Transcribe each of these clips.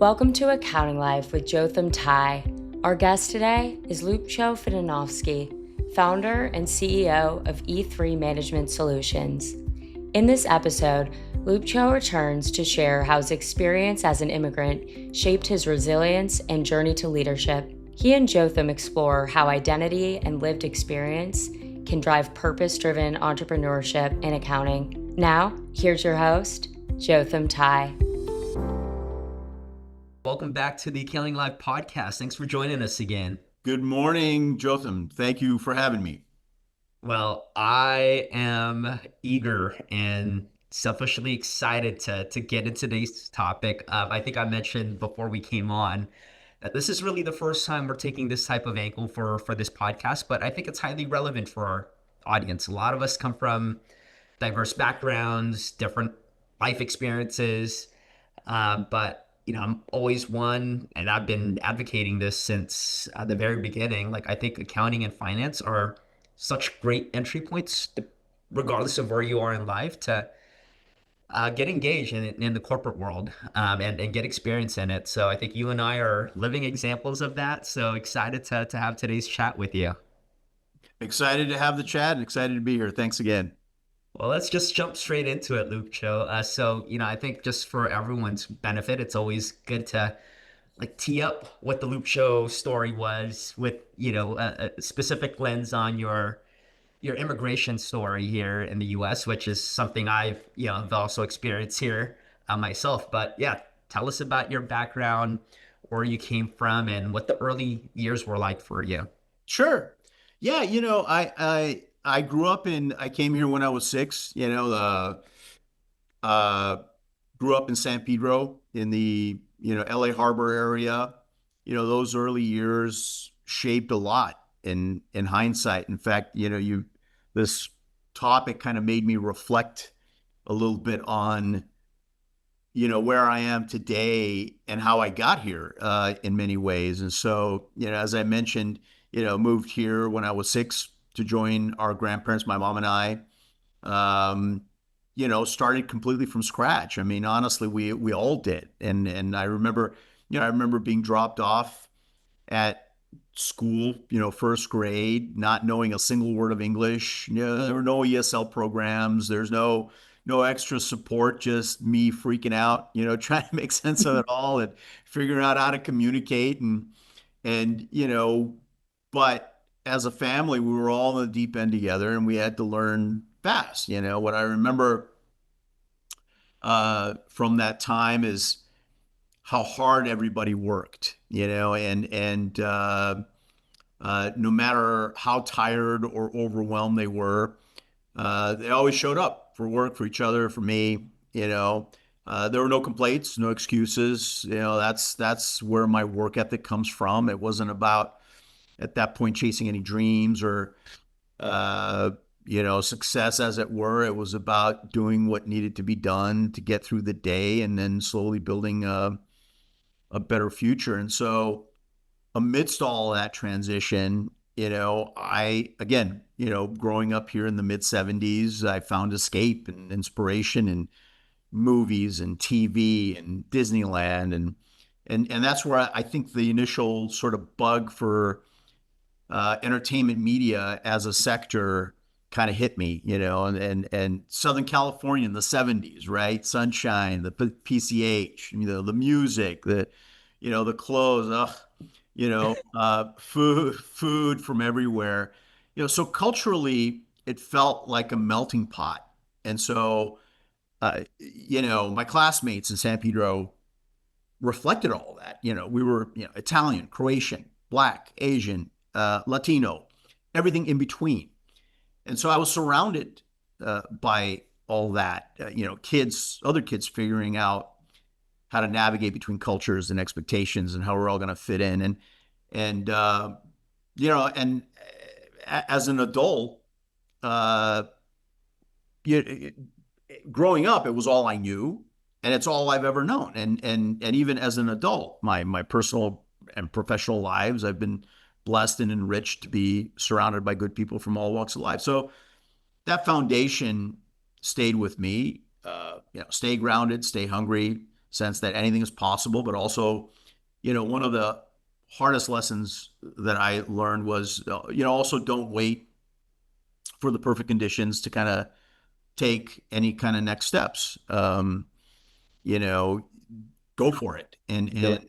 Welcome to Accounting Life with Jotham Ty. Our guest today is Ljupco Fidanovski, founder and CEO of E3 Management Solutions. In this episode, Ljupco returns to share how his experience as an immigrant shaped his resilience and journey to leadership. He and Jotham explore how identity and lived experience can drive purpose-driven entrepreneurship in accounting. Now, here's your host, Jotham Ty. Welcome back to the Accounting Live podcast. Thanks for joining us again. Good morning, Jotham. Thank you for having me. Well, I am eager and selfishly excited to get into today's topic. I think I mentioned before we came on that this is really the first time we're taking this type of angle for this podcast, but I think it's highly relevant for our audience. A lot of us come from diverse backgrounds, different life experiences, but I'm always one, and I've been advocating this since the very beginning. Like, I think accounting and finance are such great entry points, regardless of where you are in life, to get engaged in the corporate world and get experience in it. So I think you and I are living examples of that. So excited to have today's chat with you. Excited to have the chat and excited to be here. Thanks again. Well, let's just jump straight into it, Ljupco. So, I think just for everyone's benefit, it's always good to tee up what the Ljupco story was with, a specific lens on your immigration story here in the U.S., which is something I've also experienced here myself. But yeah, tell us about your background, where you came from, and what the early years were like for you. Sure. Yeah, I grew up I came here when I was 6, grew up in San Pedro in the, LA Harbor area. Those early years shaped a lot in hindsight. In fact, this topic kind of made me reflect a little bit on, where I am today and how I got here in many ways. And so, as I mentioned, moved here when I was 6 to join our grandparents, my mom and I, started completely from scratch. I mean, honestly, we all did. And I remember, being dropped off at school, first grade, not knowing a single word of English. There were no ESL programs. There's no extra support, just me freaking out, trying to make sense of it all and figuring out how to communicate and but as a family, we were all in the deep end together and we had to learn fast. What I remember from that time is how hard everybody worked, and no matter how tired or overwhelmed they were, they always showed up for work, for each other, for me. There were no complaints, no excuses. That's where my work ethic comes from. It wasn't about, at that point, chasing any dreams or, success, as it were. It was about doing what needed to be done to get through the day and then slowly building a better future. And so amidst all that transition, again, growing up here in the mid 70s, I found escape and inspiration in movies and TV and Disneyland. And that's where I think the initial sort of bug for entertainment media as a sector kind of hit me, and Southern California in the 70s, right? Sunshine, the PCH, the music, the clothes, food from everywhere, so culturally it felt like a melting pot. And so, my classmates in San Pedro reflected all that. We were, Italian, Croatian, Black, Asian, Latino, everything in between. And so I was surrounded by all that, other kids figuring out how to navigate between cultures and expectations and how we're all going to fit in. And as an adult, growing up, it was all I knew and it's all I've ever known. And even as an adult, my personal and professional lives, I've been blessed and enriched to be surrounded by good people from all walks of life. So that foundation stayed with me. Stay grounded, stay hungry, sense that anything is possible, but also, one of the hardest lessons that I learned was, also don't wait for the perfect conditions to kind of take any kind of next steps. You know, go for it. And the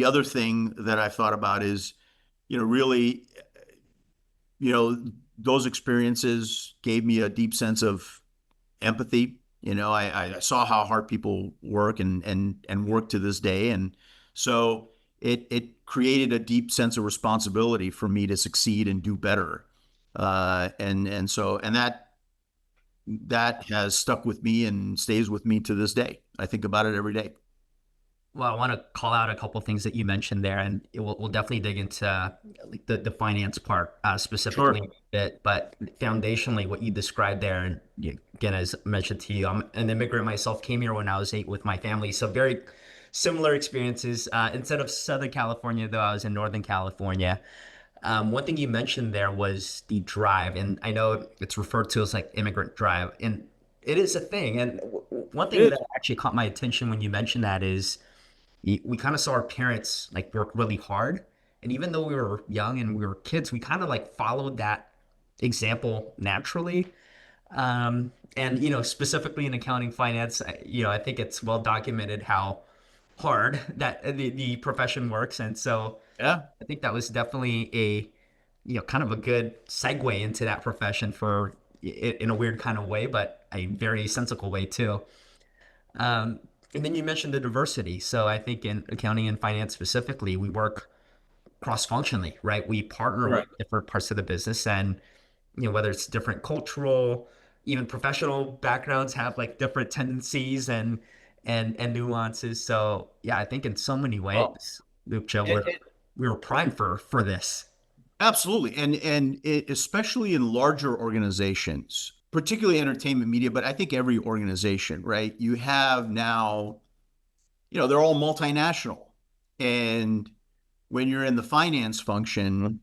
other thing that I thought about is, really, you know, those experiences gave me a deep sense of empathy. I saw how hard people work and work to this day. And so it created a deep sense of responsibility for me to succeed and do better. And that has stuck with me and stays with me to this day. I think about it every day. Well, I want to call out a couple things that you mentioned there, and we'll definitely dig into like the finance part specifically Sure. a bit. But foundationally, what you described there, and again, as mentioned to you, I'm an immigrant myself. Came here when I was 8 with my family, so very similar experiences. Instead of Southern California, though, I was in Northern California. One thing you mentioned there was the drive, and I know it's referred to as like immigrant drive, and it is a thing. And one It thing that is. actually caught my attention when you mentioned that is we kind of saw our parents like work really hard. And even though we were young and we were kids, we kind of like followed that example naturally. And, specifically in accounting finance, I think it's well documented how hard that the profession works. And so Yeah. I think that was definitely kind of a good segue into that profession for in a weird kind of way, but a very sensible way too. And then you mentioned the diversity. So I think in accounting and finance specifically, we work cross-functionally, right? We partner with Correct. different parts of the business, and whether it's different cultural, even professional backgrounds have like different tendencies and nuances. So yeah, I think in so many Well, ways, Ljupco, it, we're it, we were primed for this. absolutely. Especially in larger organizations, particularly entertainment media, but I think every organization, right? You have now, they're all multinational. And when you're in the finance function,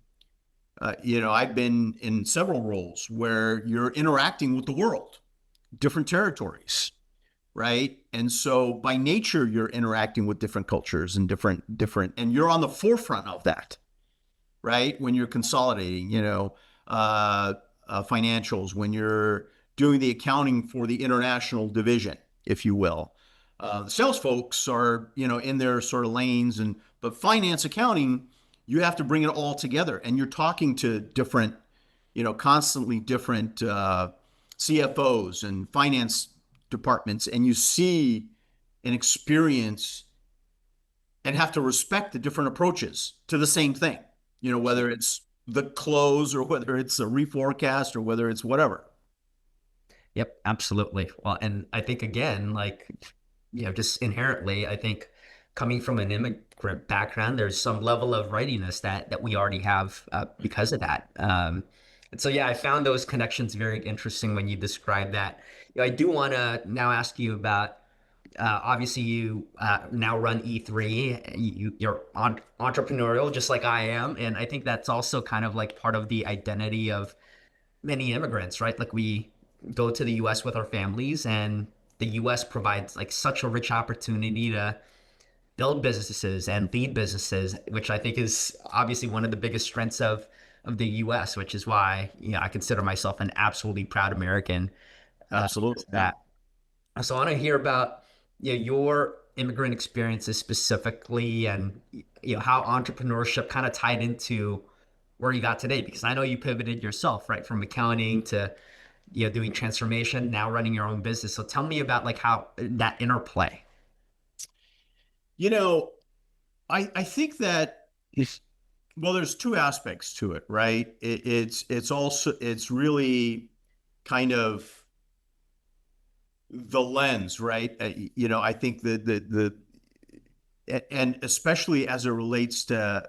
I've been in several roles where you're interacting with the world, different territories, right? And so by nature, you're interacting with different cultures and and you're on the forefront of that, right? When you're consolidating, uh, financials, when you're doing the accounting for the international division, if you will. The sales folks are, in their sort of lanes, but finance accounting, you have to bring it all together, and you're talking to different, constantly different CFOs and finance departments, and you see and experience and have to respect the different approaches to the same thing, whether it's the close or whether it's a reforecast or whether it's whatever. Yep, absolutely. Well, and I think again, like, just inherently, I think coming from an immigrant background, there's some level of readiness that we already have because of that. And so, yeah, I found those connections very interesting when you describe that. I do want to now ask you about. Obviously, you now run E3. You're entrepreneurial, just like I am, and I think that's also kind of like part of the identity of many immigrants, right? Like we go to the US with our families, and the US provides like such a rich opportunity to build businesses and lead businesses, which I think is obviously one of the biggest strengths of the US, which is why, I consider myself an absolutely proud American. Absolutely. Yeah. That. So I want to hear about your immigrant experiences specifically, and how entrepreneurship kind of tied into where you got today, because I know you pivoted yourself, right, from accounting to doing transformation, now running your own business. So tell me about like how that interplay. You know, I think that, well, there's two aspects to it, right? It's really kind of the lens, right? I think and especially as it relates to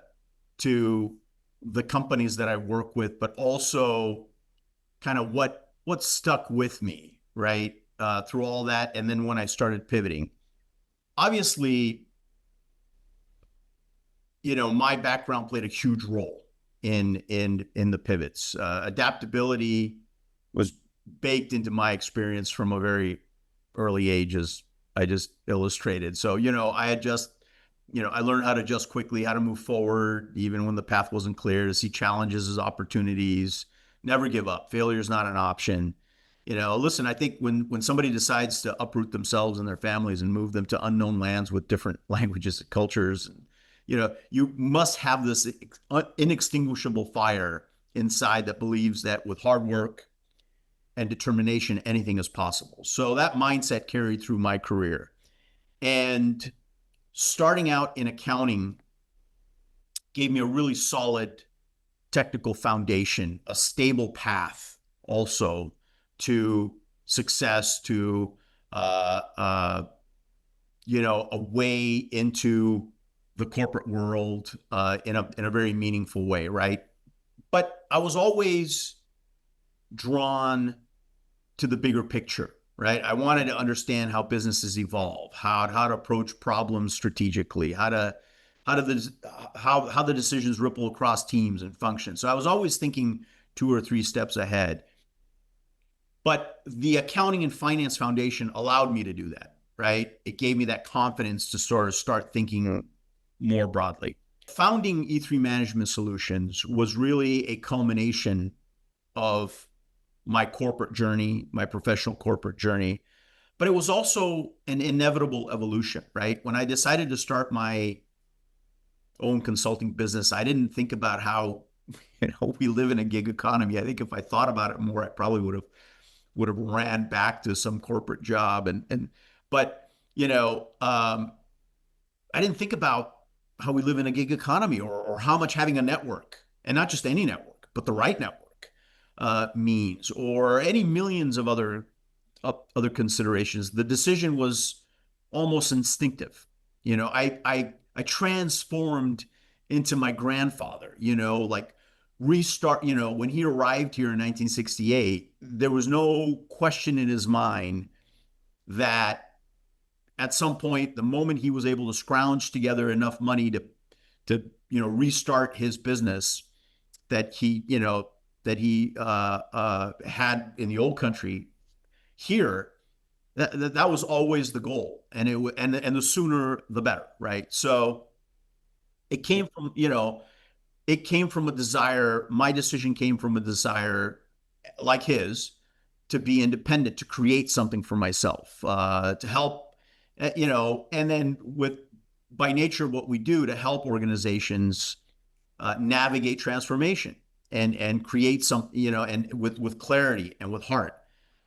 the companies that I work with, but also kind of what stuck with me, right? Through all that, and then when I started pivoting, obviously, my background played a huge role in the pivots. Adaptability was baked into my experience from a very early age, as I just illustrated. So, I learned how to adjust quickly, how to move forward, even when the path wasn't clear, to see challenges as opportunities, never give up. Failure is not an option. Listen, I think when somebody decides to uproot themselves and their families and move them to unknown lands with different languages and cultures, you must have this inextinguishable fire inside that believes that with hard work and determination, anything is possible. So that mindset carried through my career. And starting out in accounting gave me a really solid technical foundation, a stable path also to success, to a way into the corporate world in a very meaningful way, right? But I was always drawn to the bigger picture, right? I wanted to understand how businesses evolve, how to approach problems strategically, how the decisions ripple across teams and functions. So I was always thinking 2 or 3 steps ahead. But the accounting and finance foundation allowed me to do that, right? It gave me that confidence to sort of start thinking more broadly. Founding E3 Management Solutions was really a culmination of my corporate journey, my professional corporate journey, but it was also an inevitable evolution, right? When I decided to start my own consulting business, I didn't think about how, we live in a gig economy. I think if I thought about it more, I probably would have ran back to some corporate job. But I didn't think about how we live in a gig economy, or how much having a network, and not just any network, but the right network, means, or any millions of other considerations. The decision was almost instinctive. I transformed into my grandfather, like restart. When he arrived here in 1968, there was no question in his mind that at some point, the moment he was able to scrounge together enough money to restart his business that he had in the old country here, that was always the goal, and the sooner the better, right? So it came from a desire. My decision came from a desire like his, to be independent, to create something for myself, to help, and then by nature of what we do, to help organizations navigate transformation and create some, and with clarity and with heart.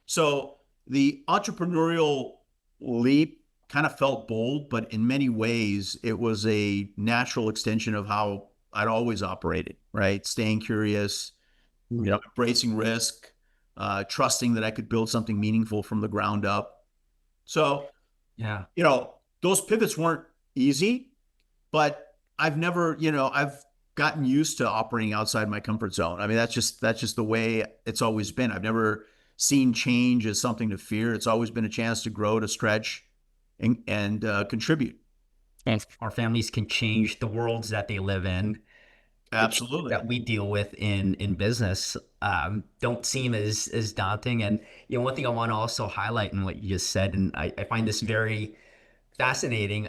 So the entrepreneurial leap kind of felt bold, but in many ways it was a natural extension of how I'd always operated, right? Staying curious, embracing risk, trusting that I could build something meaningful from the ground up. So, Yeah. Those pivots weren't easy, but I've gotten used to operating outside my comfort zone. I mean, that's just the way it's always been. I've never seen change as something to fear. It's always been a chance to grow, to stretch, and contribute. And our families can change the worlds that they live in. Absolutely. That we deal with in business don't seem as daunting. And one thing I want to also highlight in what you just said, and I find this very fascinating,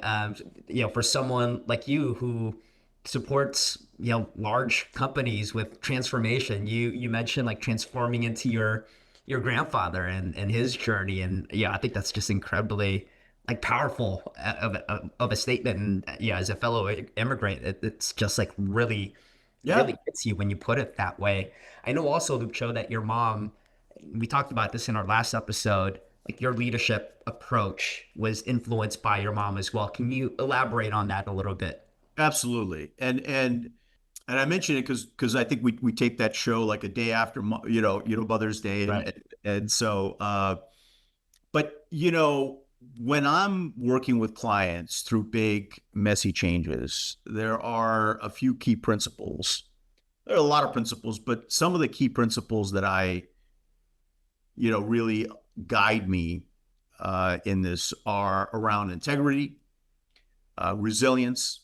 for someone like you who supports large companies with transformation. You mentioned like transforming into your grandfather and his journey, and I think that's just incredibly like powerful of a statement. And as a fellow immigrant, it's just like really hits you when you put it that way. I know also, Ljupco, that your mom, we talked about this in our last episode, like your leadership approach was influenced by your mom as well. Can you elaborate on that a little bit? Absolutely. And I mentioned it because I think we taped that show like a day after Mother's Day, Right. and so but when I'm working with clients through big messy changes, there are a few key principles. There are a lot of principles, but some of the key principles that I really guide me in this are around integrity, resilience,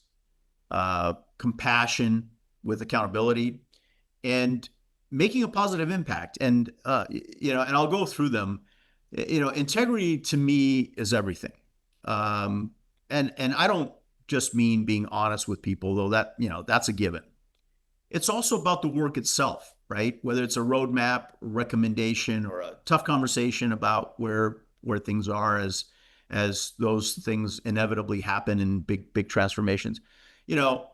compassion with accountability, and making a positive impact. And and I'll go through them. Integrity to me is everything. And I don't just mean being honest with people, though that's a given. It's also about the work itself, right? Whether it's a roadmap, recommendation, or a tough conversation about where things are as those things inevitably happen in big transformations. You know,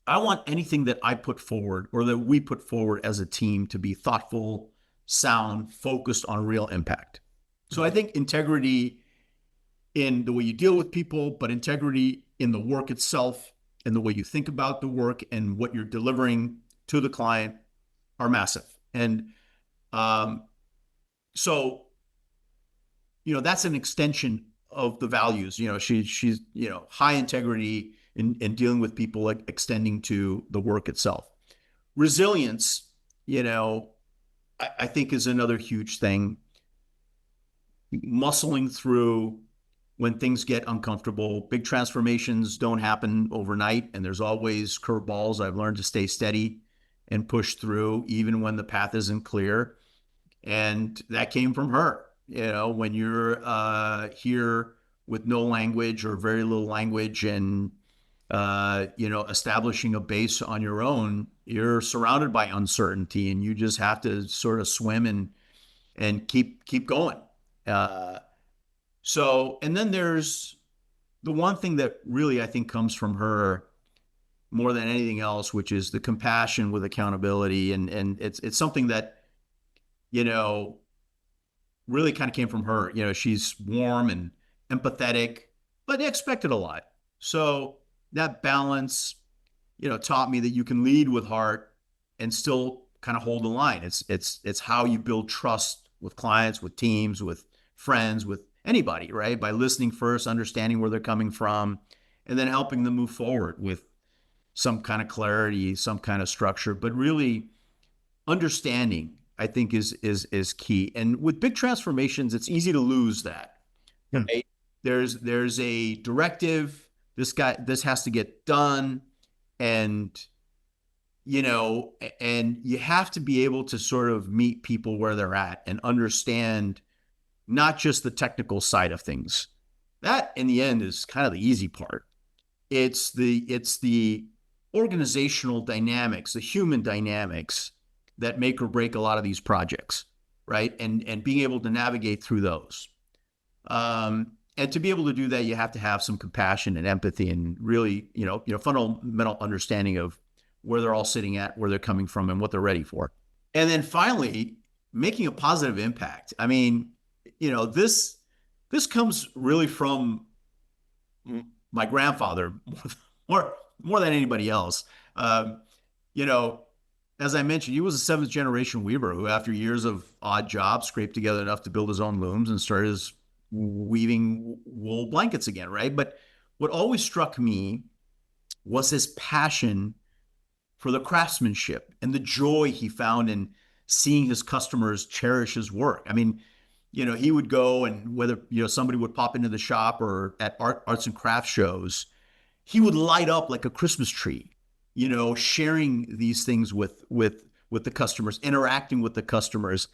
I want anything that I put forward or that we put forward as a team to be thoughtful, sound, focused on real impact. So I think integrity in the way you deal with people, but integrity in the work itself and the way you think about the work and what you're delivering to the client are massive. And um, so, that's an extension of the values. She's high integrity in dealing with people, like extending to the work itself. Resilience, I think is another huge thing. Muscling through when things get uncomfortable. Big transformations don't happen overnight, and there's always curveballs. I've learned to stay steady and push through, even when the path isn't clear. And that came from her. When you're here with no language or very little language and establishing a base on your own, you're surrounded by uncertainty, and you just have to sort of swim and keep going. And then there's the one thing that really I think comes from her more than anything else, which is the compassion with accountability, and it's something that really kind of came from her. She's warm and empathetic, but expected a lot. So that balance, taught me that you can lead with heart and still kind of hold the line. It's how you build trust with clients, with teams, with friends, with anybody, right? By listening first, understanding where they're coming from, and then helping them move forward with some kind of clarity, some kind of structure, but really understanding, I think, is key. And with big transformations, it's easy to lose that. Right? There's a directive. This has to get done, and you have to be able to sort of meet people where they're at and understand not just the technical side of things. That, in the end, is kind of the easy part. It's the organizational dynamics, the human dynamics that make or break a lot of these projects, right? And being able to navigate through those. And to be able to do that, you have to have some compassion and empathy and really, fundamental understanding of where they're all sitting at, where they're coming from, and what they're ready for. And then finally, making a positive impact. I mean, this comes really from my grandfather more than anybody else. As I mentioned, he was a seventh generation weaver who, after years of odd jobs, scraped together enough to build his own looms and started his weaving wool blankets again, right? But what always struck me was his passion for the craftsmanship and the joy he found in seeing his customers cherish his work. I mean, he would go, and whether, somebody would pop into the shop or at arts and crafts shows, he would light up like a Christmas tree, sharing these things with the customers, interacting with the customers.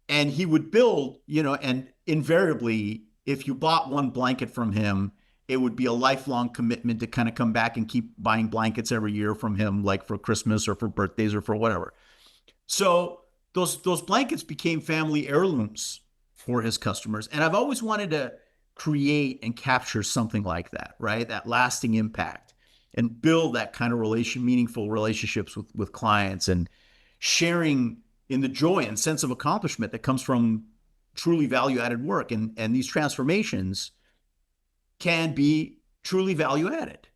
And he would build, and invariably, if you bought one blanket from him, it would be a lifelong commitment to kind of come back and keep buying blankets every year from him, like for Christmas or for birthdays or for whatever. So those blankets became family heirlooms for his customers. And I've always wanted to create and capture something like that, right? That lasting impact, and build that kind of meaningful relationships with clients, and sharing in the joy and sense of accomplishment that comes from truly value-added work. And these transformations can be truly value-added.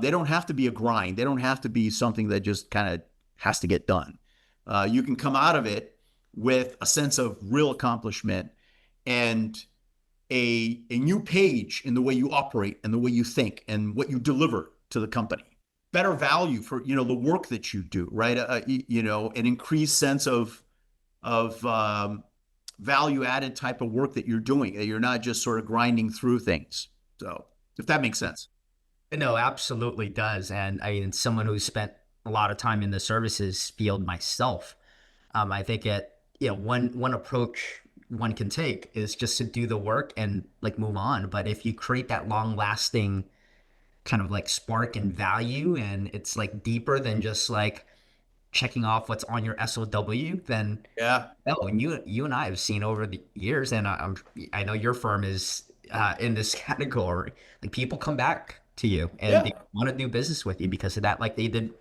They don't have to be a grind. They don't have to be something that just kind of has to get done. You can come out of it with a sense of real accomplishment and a new page in the way you operate and the way you think and what you deliver to the company. Better value for, the work that you do, right? An increased sense of value-added type of work that you're doing, that you're not just sort of grinding through things. So if that makes sense. No, absolutely does. And I mean, someone who's spent a lot of time in the services field myself, I think one approach one can take is just to do the work and like move on. But if you create that long lasting kind of like spark and value, and it's like deeper than just like checking off what's on your SOW, then Yeah. oh, and you and I have seen over the years, and I know your firm is in this category. Like people come back to you and Yeah. they want to do business with you because of that, like they did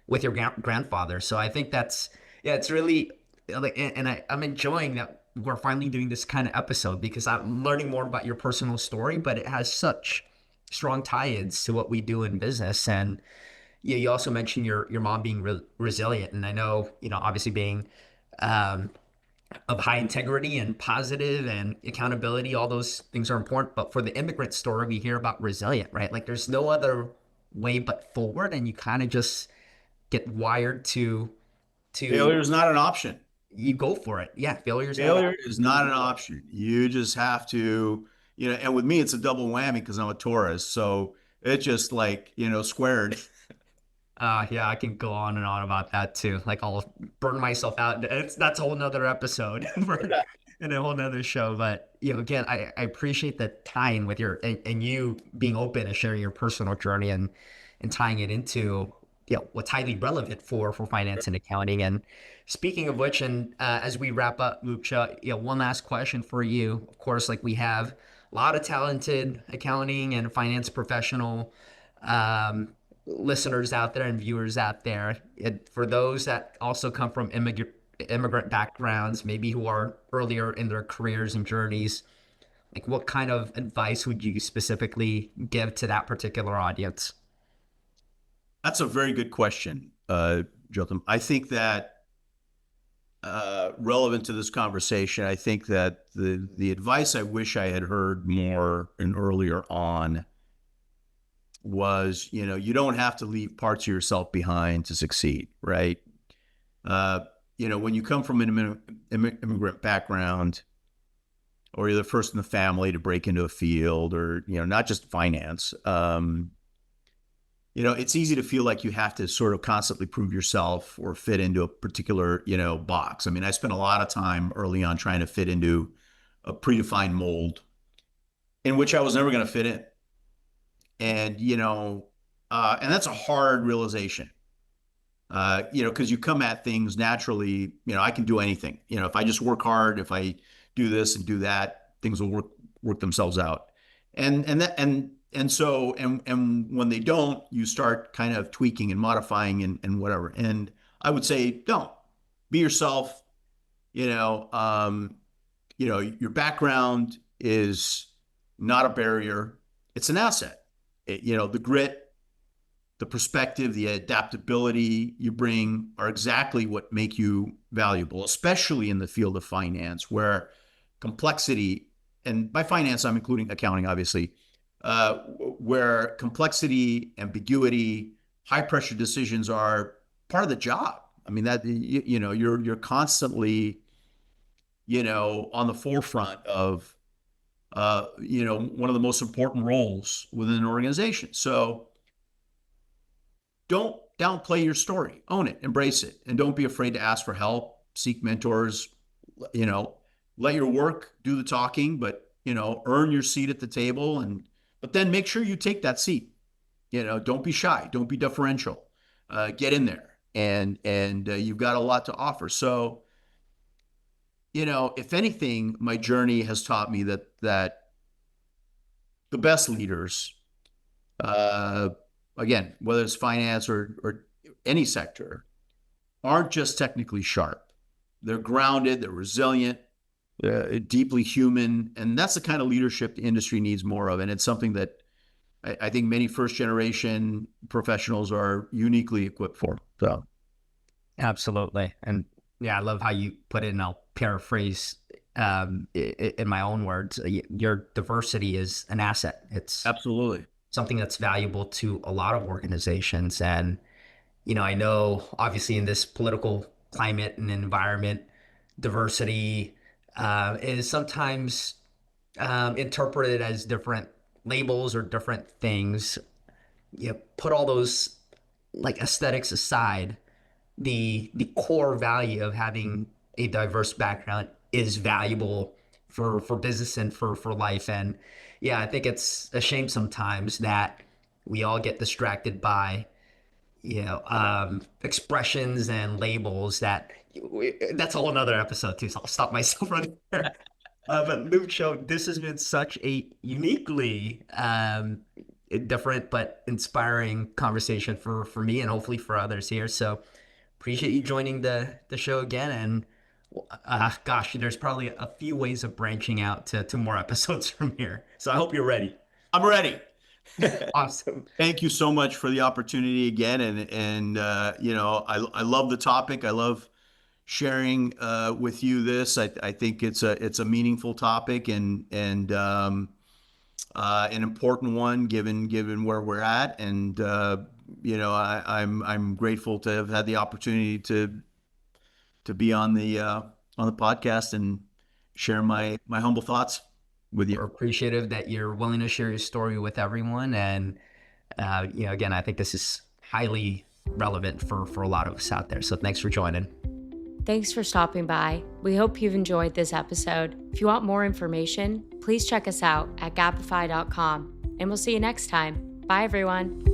with your grandfather. So I think that's yeah, it's really like, and I'm enjoying that we're finally doing this kind of episode because I'm learning more about your personal story, but it has such strong tie-ins to what we do in business. And yeah, you also mentioned your mom being resilient, and I know obviously being um, of high integrity and positive and accountability, all those things are important. But for the immigrant story, we hear about resilient, right? Like there's no other way but forward, and you kind of just get wired to Failure is not an option. you go for it. Yeah, failure's not an Failure is not an option. You just have to, and with me, it's a double whammy because I'm a Taurus. So it's just like, squared. Yeah, I can go on and on about that too. Like I'll burn myself out. That's a whole nother episode for and a whole nother show. But again, I appreciate the tying with your and you being open and sharing your personal journey and tying it into what's highly relevant for finance and accounting. And speaking of which, and as we wrap up, Ljupco, one last question for you. Of course, like we have a lot of talented accounting and finance professional. Listeners out there and viewers out there. For those that also come from immigrant backgrounds, maybe who are earlier in their careers and journeys, like what kind of advice would you specifically give to that particular audience? That's a very good question, Jotham. I think that relevant to this conversation, I think that the advice I wish I had heard more and earlier on was, you don't have to leave parts of yourself behind to succeed, right? When you come from an immigrant background, or you're the first in the family to break into a field, or not just finance, it's easy to feel like you have to sort of constantly prove yourself or fit into a particular box. I mean, I spent a lot of time early on trying to fit into a predefined mold in which I was never going to fit in. And and that's a hard realization, because you come at things naturally. I can do anything. If I just work hard, if I do this and do that, things will work themselves out. And when they don't, you start kind of tweaking and modifying and whatever. And I would say, don't be yourself. Your background is not a barrier; it's an asset. The grit, the perspective, the adaptability you bring are exactly what make you valuable, especially in the field of finance, where complexity, and by finance, I'm including accounting, obviously, where complexity, ambiguity, high pressure decisions are part of the job. I mean, that, you're constantly, on the forefront of, one of the most important roles within an organization. So don't downplay your story, own it, embrace it, and don't be afraid to ask for help, seek mentors, let your work do the talking, but, earn your seat at the table, but then make sure you take that seat. Don't be shy, don't be deferential, get in there, and you've got a lot to offer. So, if anything, my journey has taught me that the best leaders, again, whether it's finance or any sector, aren't just technically sharp. They're grounded, they're resilient, they're deeply human, and that's the kind of leadership the industry needs more of. And it's something that I think many first generation professionals are uniquely equipped for. So, Absolutely. And yeah, I love how you put it, and I'll paraphrase in my own words. Your diversity is an asset. It's absolutely. something that's valuable to a lot of organizations. And, I know obviously in this political climate and environment, diversity is sometimes interpreted as different labels or different things. Put all those like aesthetics aside, the core value of having a diverse background is valuable for business and for life. And yeah, I think it's a shame sometimes that we all get distracted by expressions and labels that's a whole nother episode too. So I'll stop myself right there. But Ljupco, this has been such a uniquely different but inspiring conversation for me and hopefully for others here. So appreciate you joining the show again. And gosh, there's probably a few ways of branching out to more episodes from here. So I hope you're ready. I'm ready. Awesome. Thank you so much for the opportunity again. And I love the topic. I love sharing with you this. I think it's a meaningful topic and an important one given where we're at. And I'm grateful to have had the opportunity to be on the podcast and share my humble thoughts with you. We're appreciative that you're willing to share your story with everyone. And again, I think this is highly relevant for a lot of us out there. So thanks for joining. Thanks for stopping by. We hope you've enjoyed this episode. If you want more information, please check us out at gapify.com, and we'll see you next time. Bye, everyone.